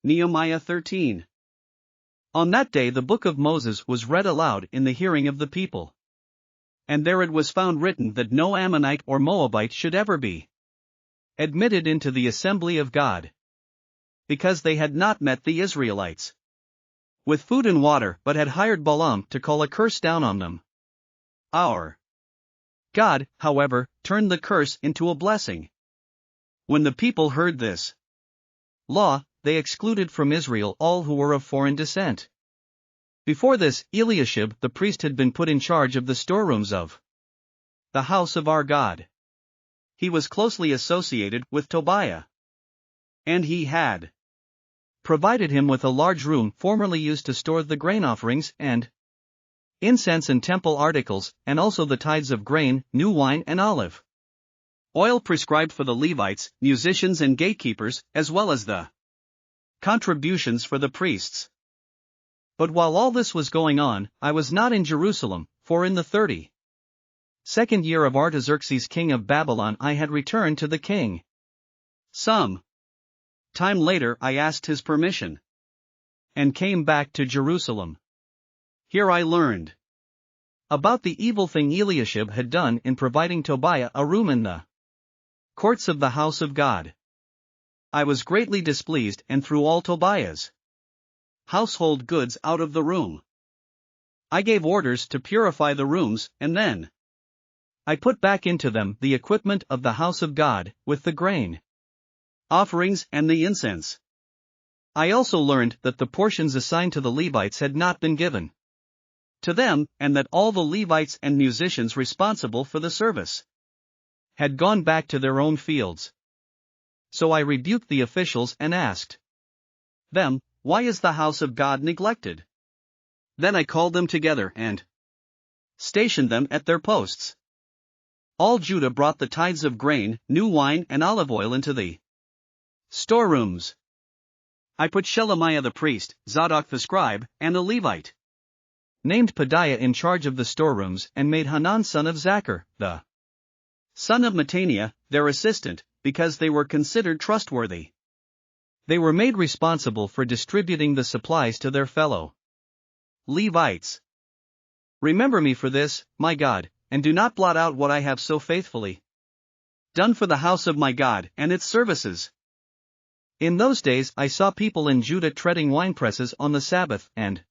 Nehemiah 13. On that day the book of Moses was read aloud in the hearing of the people. And there it was found written that no Ammonite or Moabite should ever be admitted into the assembly of God, because they had not met the Israelites with food and water, but had hired Balaam to call a curse down on them. Our God, however, turned the curse into a blessing. When the people heard this law, they excluded from Israel all who were of foreign descent. Before this, Eliashib the priest had been put in charge of the storerooms of the house of our God. He was closely associated with Tobiah, and he had provided him with a large room formerly used to store the grain offerings and incense and temple articles, and also the tithes of grain, new wine and olive oil prescribed for the Levites, musicians and gatekeepers, as well as the contributions for the priests. But while all this was going on, I was not in Jerusalem, for in the 32nd year of Artaxerxes king of Babylon I had returned to the king. Some time later I asked his permission and came back to Jerusalem. Here I learned about the evil thing Eliashib had done in providing Tobiah a room in the courts of the house of God. I was greatly displeased and threw all Tobiah's household goods out of the room. I gave orders to purify the rooms, and then I put back into them the equipment of the house of God, with the grain offerings and the incense. I also learned that the portions assigned to the Levites had not been given to them, and that all the Levites and musicians responsible for the service had gone back to their own fields. So I rebuked the officials and asked them, "Why is the house of God neglected?" Then I called them together and stationed them at their posts. All Judah brought the tithes of grain, new wine and olive oil into the storerooms. I put Shelemiah the priest, Zadok the scribe, and a Levite named Pedaiah in charge of the storerooms, and made Hanan son of Zachar, the son of Mattaniah, their assistant, because they were considered trustworthy. They were made responsible for distributing the supplies to their fellow Levites. Remember me for this, my God, and do not blot out what I have so faithfully done for the house of my God and its services. In those days I saw people in Judah treading winepresses on the Sabbath, and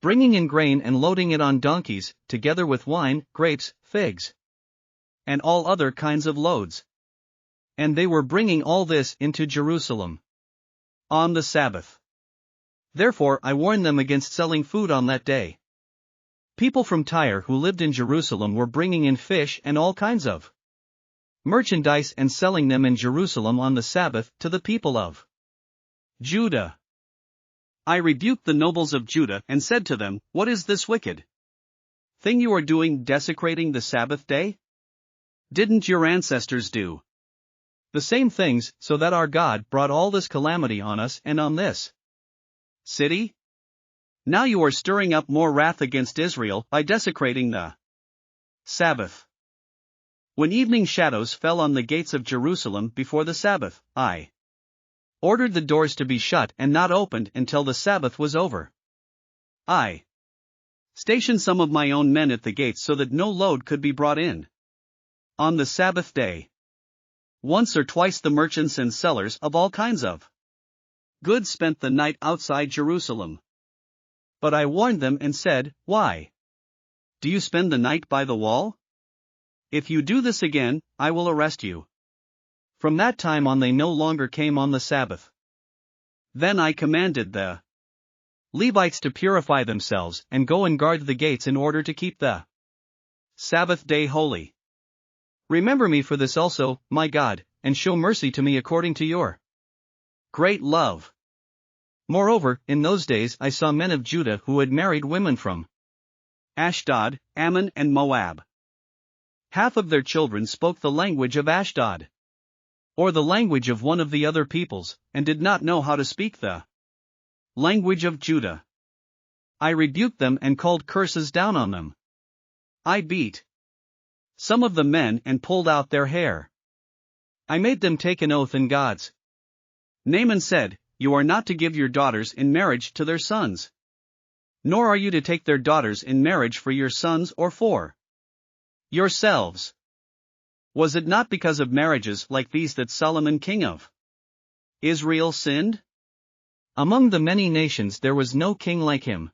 bringing in grain and loading it on donkeys, together with wine, grapes, figs, and all other kinds of loads. And they were bringing all this into Jerusalem on the Sabbath. Therefore I warned them against selling food on that day. People from Tyre who lived in Jerusalem were bringing in fish and all kinds of merchandise and selling them in Jerusalem on the Sabbath to the people of Judah. I rebuked the nobles of Judah and said to them, "What is this wicked thing you are doing, desecrating the Sabbath day? Didn't your ancestors do the same things, so that our God brought all this calamity on us and on this city? Now you are stirring up more wrath against Israel by desecrating the Sabbath." When evening shadows fell on the gates of Jerusalem before the Sabbath, I ordered the doors to be shut and not opened until the Sabbath was over. I stationed some of my own men at the gates so that no load could be brought in on the Sabbath day. Once or twice the merchants and sellers of all kinds of goods spent the night outside Jerusalem. But I warned them and said, "Why do you spend the night by the wall? If you do this again, I will arrest you." From that time on they no longer came on the Sabbath. Then I commanded the Levites to purify themselves and go and guard the gates in order to keep the Sabbath day holy. Remember me for this also, my God, and show mercy to me according to your great love. Moreover, in those days I saw men of Judah who had married women from Ashdod, Ammon and Moab. Half of their children spoke the language of Ashdod, or the language of one of the other peoples, and did not know how to speak the language of Judah. I rebuked them and called curses down on them. I beat some of the men and pulled out their hair. I made them take an oath in God's name and said, You are not to give your daughters in marriage to their sons. Nor are you to take their daughters in marriage for your sons or for yourselves. Was it not because of marriages like these that Solomon king of Israel sinned? Among the many nations there was no king like him.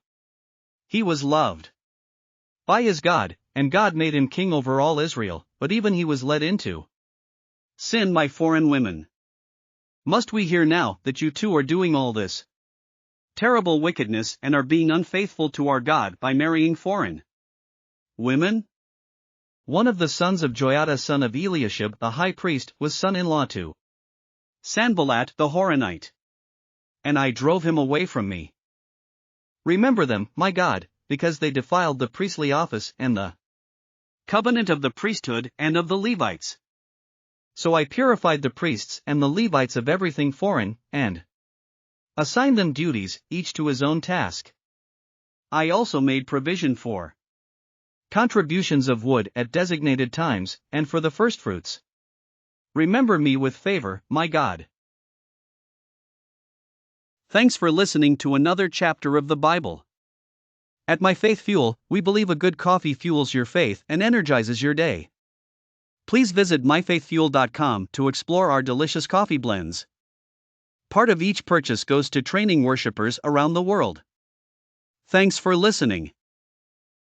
He was loved by his God, and God made him king over all Israel, but even he was led into sin by foreign women. Must we hear now that you too are doing all this terrible wickedness and are being unfaithful to our God by marrying foreign women? One of the sons of Joiada son of Eliashib the high priest was son-in-law to Sanballat the Horonite. And I drove him away from me. Remember them, my God, because they defiled the priestly office and the covenant of the priesthood and of the Levites. So I purified the priests and the Levites of everything foreign, and assigned them duties, each to his own task. I also made provision for contributions of wood at designated times, and for the firstfruits. Remember me with favor, my God. Thanks for listening to another chapter of the Bible. At My Faith Fuel, we believe a good coffee fuels your faith and energizes your day. Please visit myfaithfuel.com to explore our delicious coffee blends. Part of each purchase goes to training worshipers around the world. Thanks for listening.